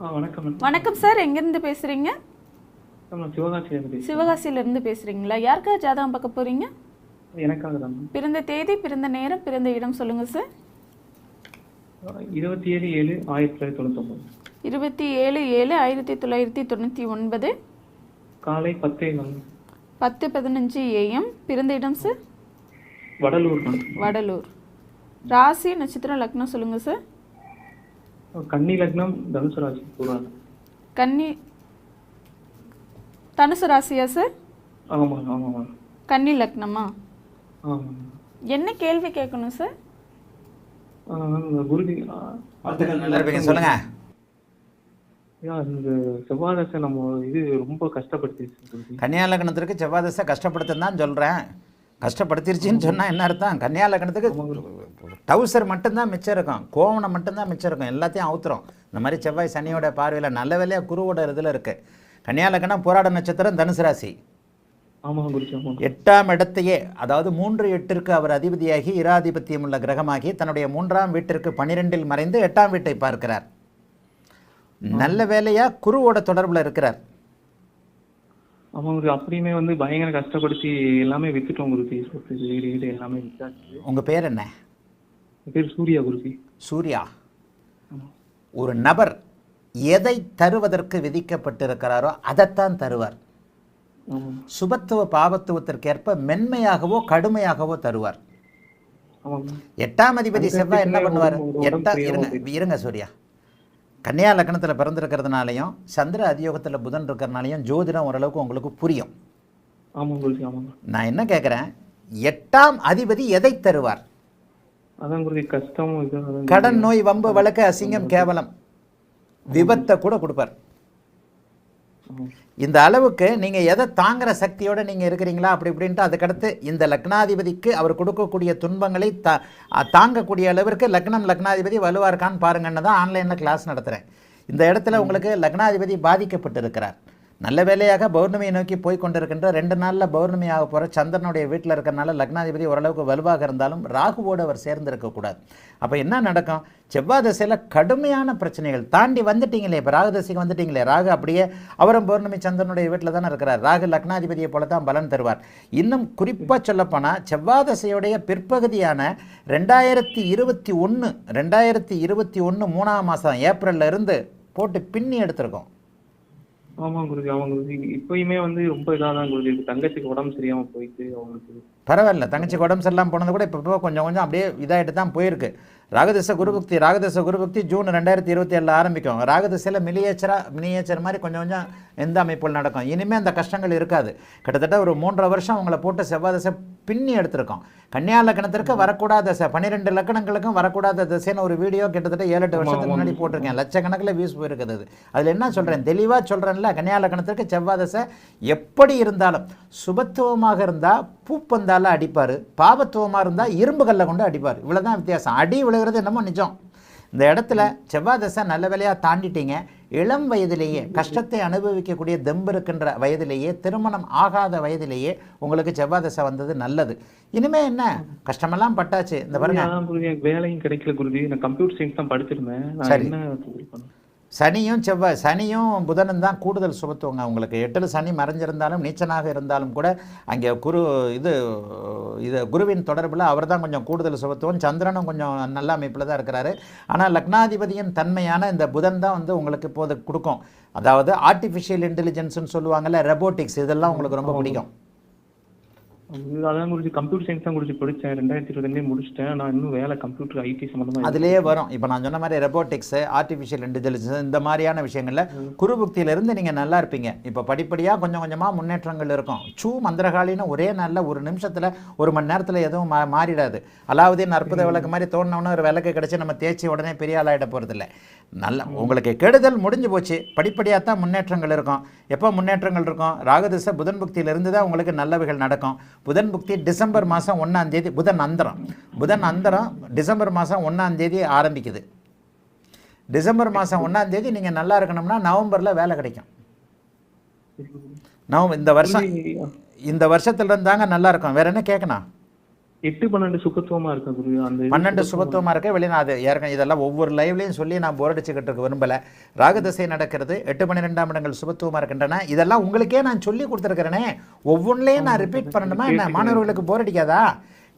வணக்கம் மேடம். வணக்கம் சார், எங்கேருந்து பேசுகிறீங்க? நான் சிவகாசியிலேருந்து பேசுகிறேன். சிவகாசியிலேருந்து பேசுகிறீங்களா? யாருக்கா ஜாதகம் பார்க்க போகிறீங்க? எனக்காக தான் மேம். பிறந்த தேதி, பிறந்த நேரம், பிறந்த இடம் சொல்லுங்கள் சார். 27/7/1999 27/7/1999 காலை 10 மேம். 10:15 AM. பிறந்த இடம் சார்? வடலூர் மேம். வடலூர். ராசி, நட்சத்திரம், லக்னம் சொல்லுங்கள் சார். கன்னி லக்னம், தனுசு ராசி பூராது. கன்னி தனுசு ராசியா சார்? ஆமாம் ஆமாம். கன்னி லக்னமா? ஆமாம். என்ன கேள்வி கேட்கணும் சார்? குருஜி சொல்லுங்க. இந்த செவ்வாதசை நம்ம இது ரொம்ப கஷ்டப்படுத்திடுச்சு. கன்னியா லக்னத்திற்கு செவ்வாய் தசை கஷ்டப்படுத்துன்னு தான் சொல்கிறேன். கஷ்டப்படுத்திருச்சின்னு சொன்னால் என்ன அர்த்தம்? கன்னியா லக்னத்துக்கு டவுசர் மட்டும்தான் மிச்சம் இருக்கும், கோவணம் மட்டும்தான் மிச்சம் இருக்கும், எல்லாத்தையும் அவுத்துரும். இந்த மாதிரி செவ்வாய் சனியோட பார்வையில் நல்ல வேலையாக குருவோட இதில் இருக்குது. கன்னியா லக்னம் போராட நட்சத்திரம், தனுசு ராசி. ஆமாம் குருஜி. ஆமாம். 8ஆம் இடத்தையே, அதாவது 3-8ற்கு அவர் அதிபதியாகி இராதிபத்தியம் உள்ள கிரகமாகி தன்னுடைய 3ஆம் வீட்டிற்கு 12இல் மறைந்து 8ஆம் வீட்டை பார்க்கிறார். நல்ல வேலையாக குருவோட தொடர்பில் இருக்கிறார். ஆமாம் குருஜி. அப்படியுமே வந்து பயங்கர கஷ்டப்படுத்தி எல்லாமே வித்துட்டோம் குருஜி. சொத்து வீடு வீடு எல்லாமே வித்தாச்சு. உங்கள் பேர் என்ன? என் பேர் சூர்யா குருஜி. சூர்யா. ஒரு நபர் எதை தருவதற்கு விதிக்கப்பட்டிருக்கிறாரோ அதைத்தான் தருவார். ஆமாம். சுபத்துவ பாவத்துவத்திற்கேற்ப மென்மையாகவோ கடுமையாகவோ தருவார். ஆமாம். 8ஆம் அதிபதி செவ்வாய் என்ன பண்ணுவார்? இருங்க சூர்யா. கன்னியா லக்னத்தில் பிறந்திருக்கிறதுனாலையும் சந்திர அதியோகத்தில் புதன் இருக்கிறதுனாலையும் ஜோதிடம் ஓரளவுக்கு உங்களுக்கு புரியும். ஆமாம் குருஜி. ஆமாம். நான் என்ன கேட்குறேன், 8ஆம் அதிபதி எதை தருவார்? அதான் குருஜி கஷ்டம். கடன், நோய், வம்பு, வழக்கு, அசிங்கம், கேவலம், விபத்தை கூட கொடுப்பார். இந்த அளவுக்கு நீங்கள் எதை தாங்குற சக்தியோடு நீங்கள் இருக்கிறீங்களா அப்படி இப்படின்ட்டு அதுக்கடுத்து இந்த லக்னாதிபதிக்கு அவர் கொடுக்கக்கூடிய துன்பங்களை தாங்கக்கூடிய அளவிற்கு லக்னாதிபதி வலுவாக இருக்கான்னு பாருங்கன்னு தான் ஆன்லைனில் கிளாஸ் நடத்துகிறேன். இந்த இடத்துல உங்களுக்கு லக்னாதிபதி பாதிக்கப்பட்டு இருக்கிறார். நல்ல வேலையாக பௌர்ணமியை நோக்கி போய் கொண்டிருக்கின்ற 2 நாளில் பௌர்ணமி ஆக போகிற சந்திரனுடைய வீட்டில் இருக்கிறனால லக்னாதிபதி ஓரளவுக்கு வலுவாக இருந்தாலும் ராகுவோடு அவர் சேர்ந்திருக்கக்கூடாது. அப்போ என்ன நடக்கும்? செவ்வாய் தசையில் கடுமையான பிரச்சனைகள் தாண்டி வந்துட்டீங்களே. இப்போ ராகு தசைக்கு வந்துட்டீங்களே. ராகு அப்படியே அவரும் பௌர்ணமி சந்திரனுடைய வீட்டில் தானே இருக்கிறார். ராகு லக்னாதிபதியை போல தான் பலன் தருவார். இன்னும் குறிப்பாக சொல்லப்போனால் செவ்வாய் தசையுடைய பிற்பகுதியான 2021 3ஆம் மாதம் ஏப்ரலில் இருந்து போட்டு பின்னி எடுத்திருக்கோம். ஆமாம் குருஜி. ஆமாம் குருஜி. இப்பயுமே வந்து ரொம்ப இதாக தான் குருஜி இருக்கு. தங்கச்சிக்கு உடம்பு சரியாமல் போயிட்டு அவங்களுக்கு பரவாயில்ல. தங்கச்சிக்கு உடம்பு சரியில்லாமல் போனது கூட இப்போ கொஞ்சம் அப்படியே இதாகிட்டு தான் போயிருக்கு. ராகதச குருபக்தி ஜூன் 2027 ஆரம்பிக்கும். ராகதசையில் மினியேச்சர் மாதிரி கொஞ்சம் எந்த அமைப்புகள் நடக்கும். இனிமேல் அந்த கஷ்டங்கள் இருக்காது. கிட்டத்தட்ட ஒரு 3.5 வருஷம் அவங்கள போட்டு செவ்வாய் தசை பின்னி எடுத்திருக்கோம். கன்னியா லக்னத்திற்கு வரக்கூடாத தசை, 12 லக்னங்களுக்கும் வரக்கூடாத தசைன்னு ஒரு வீடியோ கிட்டத்தட்ட 7-8 வருஷத்துக்கு முன்னாடி போட்டிருக்கேன். லட்சக்கணக்கில் வியூஸ் போயிருக்குது. அதில் என்ன சொல்கிறேன், தெளிவாக சொல்கிறேன்ல, கன்னியா லக்னத்திற்கு செவ்வாய் தசை எப்படி இருந்தாலும் சுபத்துவமாக இருந்தால் பூப்பந்தால அடிப்பார், பாபத்துவமாக இருந்தால் இரும்பு கல்லை கொண்டு அடிப்பார். இவ்வளோதான் வித்தியாசம். அடி விழுகிறது என்னமோ நிஜம். இந்த இடத்துல செவ்வாய் தசை நல்ல வேலையாக தாண்டிட்டீங்க. இளம் வயதிலேயே கஷ்டத்தை அனுபவிக்கக்கூடிய தெம்பு இருக்கின்ற வயதிலேயே, திருமணம் ஆகாத வயதிலேயே உங்களுக்கு செவ்வாய் தசை வந்தது நல்லது. இனிமே என்ன கஷ்டமெல்லாம் பட்டாச்சு. இந்த பாருங்க, வேலையும் கிடைக்கல குருஜி. நான் கம்ப்யூட்டர் சயின்ஸ் தான் படிச்சிருந்தேன். சனியும் புதனும் தான் கூடுதல் சுபத்துவங்க உங்களுக்கு. 8ல் சனி மறைஞ்சிருந்தாலும் நீச்சனாக இருந்தாலும் கூட அங்கே குருவின் தொடர்பில் அவர் தான் கொஞ்சம் கூடுதல் சுபத்துவம். சந்திரனும் கொஞ்சம் நல்ல அமைப்பில் தான் இருக்கிறாரு. ஆனால் லக்னாதிபதியின் தன்மையான இந்த புதன் தான் வந்து உங்களுக்கு இப்போது கொடுக்கும். அதாவது ஆர்டிஃபிஷியல் இன்டெலிஜென்ஸ்னு சொல்லுவாங்கல்ல, ரொபோட்டிக்ஸ், இதெல்லாம் உங்களுக்கு ரொம்ப பிடிக்கும். அதான் குறிச்சு கம்ப்யூட்டர் சயின்ஸ் தான் குறிச்சு படித்தேன். 2022 முடிச்சிட்டேன். நான் இன்னும் வேலை கம்ப்யூட்டர் ஐடி சம்மந்தமாக அதிலே வரும். இப்போ நான் சொன்ன மாதிரி ரொபோட்டிக்ஸ், ஆர்டிஃபிஷியல் இன்டெலிஜென்ஸ், இந்த மாதிரியான விஷயங்களில் குருபுக்தியிலிருந்து நீங்கள் நல்லா இருப்பீங்க. இப்போ படிப்படியாக கொஞ்சமாக முன்னேற்றங்கள் இருக்கும். மந்திரகாலின்னு ஒரே நாளில் 1 நிமிஷத்தில் 1 மணி நேரத்தில் எதுவும் மாறிடாது. அலாவுதீன் அற்புத விளக்கு மாதிரி தோணுனோன்னு ஒரு விளக்கு கிடச்சி நம்ம தேய்ச்சி உடனே பெரிய ஆளாயிட போகிறதில்ல. நல்லா உங்களுக்கு கெடுதல் முடிஞ்சு போச்சு. படிப்படியாக தான் முன்னேற்றங்கள் இருக்கும். எப்போ முன்னேற்றங்கள் இருக்கும்? ராகதிசை புதன் புக்தியிலிருந்து தான் உங்களுக்கு நல்லவைகள் நடக்கும். புதன் புக்தி டிசம்பர் மாதம் 1ஆம் தேதி, புதன் அந்தரம் டிசம்பர் மாதம் 1ஆம் தேதி ஆரம்பிக்குது. டிசம்பர் மாதம் 1ஆம் தேதி நீங்கள் நல்லா இருக்கணும்னா நவம்பரில் வேலை கிடைக்கும். இந்த வருஷத்துல இருந்தாங்க நல்லா இருக்கும். வேற என்ன கேட்கணும்? 8 12 சுகத்துவமா இருக்கா குரு அந்த 12 சுபத்துவமாக இருக்க வெளிநாடு ஏற்கனவே இதெல்லாம் ஒவ்வொரு லைவ்லையும் சொல்லி நான் போர் அடிச்சுக்கிட்டு இருக்க விரும்பலை. ராகு திசை நடக்கிறது, 8 12ஆம் இடங்கள் சுபத்துவமாக இருக்கின்றன. இதெல்லாம் உங்களுக்கே நான் சொல்லி கொடுத்துருக்கிறேனே, ஒவ்வொன்றிலையும் நான் ரிப்பீட் பண்ணணுமா என்ன? மாணவர்களுக்கு போர் அடிக்காதா?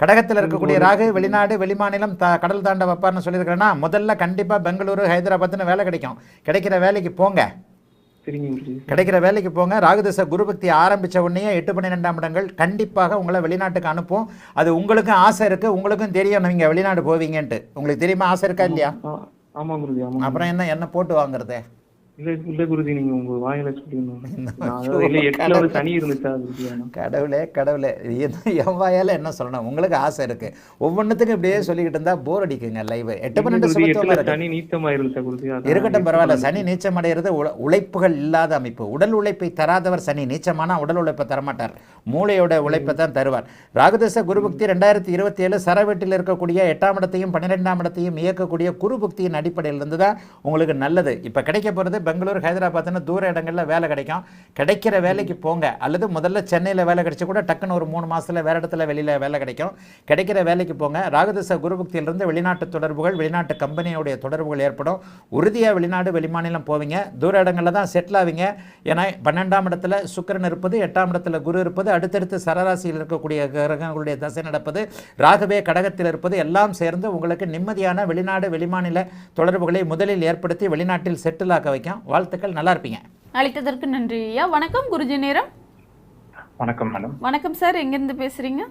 கடகத்தில் இருக்கக்கூடிய ராகு வெளிநாடு வெளிமாநிலம் கடல் தாண்ட வைப்பார்னு சொல்லியிருக்கிறேன்னா, முதல்ல கண்டிப்பாக பெங்களூரு ஹைதராபாத்னு வேலை கிடைக்கும். கிடைக்கிற வேலைக்கு போங்க, சரிங்க குருஜி. கிடைக்கிற வேலைக்கு போங்க. ராகுதசை குருபக்தி ஆரம்பித்த உடனே 8 12ஆம் இடங்கள் கண்டிப்பாக உங்களை வெளிநாட்டுக்கு அனுப்பும். அது உங்களுக்கும் ஆசை இருக்குது, உங்களுக்கும் தெரியும் நீங்கள் வெளிநாடு போவீங்கன்ட்டு. உங்களுக்கு தெரியுமா? ஆசை இருக்கா இல்லையா? ஆமா குருஜி. ஆமா. அப்புறம் என்ன போட்டு வாங்குறது? இல்ல குருஜி, நீங்க உங்க வாயில சொல்லணும். சனி இருந்துச்சா குருஜி? கடவுளே என் வாயால என்ன சொல்லணும்? உங்களுக்கு ஆசை இருக்கு, ஒவ்வொன்றுத்துக்கும் இப்படியே சொல்லிக்கிட்டு இருந்தா போர் அடிக்குங்க லைவ். 8 12 சுபத்துவமா இருக்கு. சனி நீச்சமா இருந்துச்சா குருஜி? இருக்கட்டும், பரவாயில்ல. சனி நீச்சம் அடைகிறது உழைப்புகள் இல்லாத அமைப்பு. உடல் உழைப்பை தராதவர் சனி. நீச்சமானா உடல் உழைப்பை தரமாட்டார், மூளையோட உழைப்பை தான் தருவார். ராகுதச குருபக்தி 2027 சரவீட்டில் இருக்கக்கூடிய 8ஆம் இடத்தையும் 12ஆம் இடத்தையும் இயக்கக்கூடிய குருபக்தியின் அடிப்படையில் இருந்து தான் உங்களுக்கு நல்லது. இப்போ கிடைக்க போகிறது பெங்களூர் ஹைதராபாத்னு தூர இடங்களில் வேலை கிடைக்கும். கிடைக்கிற வேலைக்கு போங்க, அல்லது முதல்ல சென்னையில் வேலை கிடைச்சி கூட டக்குன்னு ஒரு 3 மாதத்தில் வேறு இடத்துல வெளியில் வேலை கிடைக்கும். கிடைக்கிற வேலைக்கு போங்க. ராகுதச குருபக்தியிலிருந்து வெளிநாட்டு தொடர்புகள், வெளிநாட்டு கம்பெனியோடைய தொடர்புகள் ஏற்படும். உறுதியாக வெளிநாடு வெளிமாநிலம் போவீங்க, தூர இடங்களில் தான் செட்டில் ஆவீங்க. ஏன்னா 12ஆம் இடத்துல சுக்கிரன் இருப்பது, 8ஆம் இடத்துல குரு இருப்பது, அடுத்தடுத்து சரராசியில் இருக்கக்கூடிய கிரகங்களுடைய தசை நடப்பது, ராகுவே கடகத்தில் இருப்பது எல்லாம் சேர்ந்து உங்களுக்கு நிம்மதியான வெளிநாடு வெளிமாநில தொடர்புகளை முதலில் ஏற்படுத்தி வெளிநாட்டில் செட்டில் ஆக்க வைக்கும். வாழ்த்துக்கள், நல்லா இருப்பீங்க. அழைத்ததற்கு நன்றி ஐயா. வணக்கம் குருஜி நேரம். வணக்கம் மேடம். வணக்கம் சார், எங்கிருந்து பேசுறீங்க?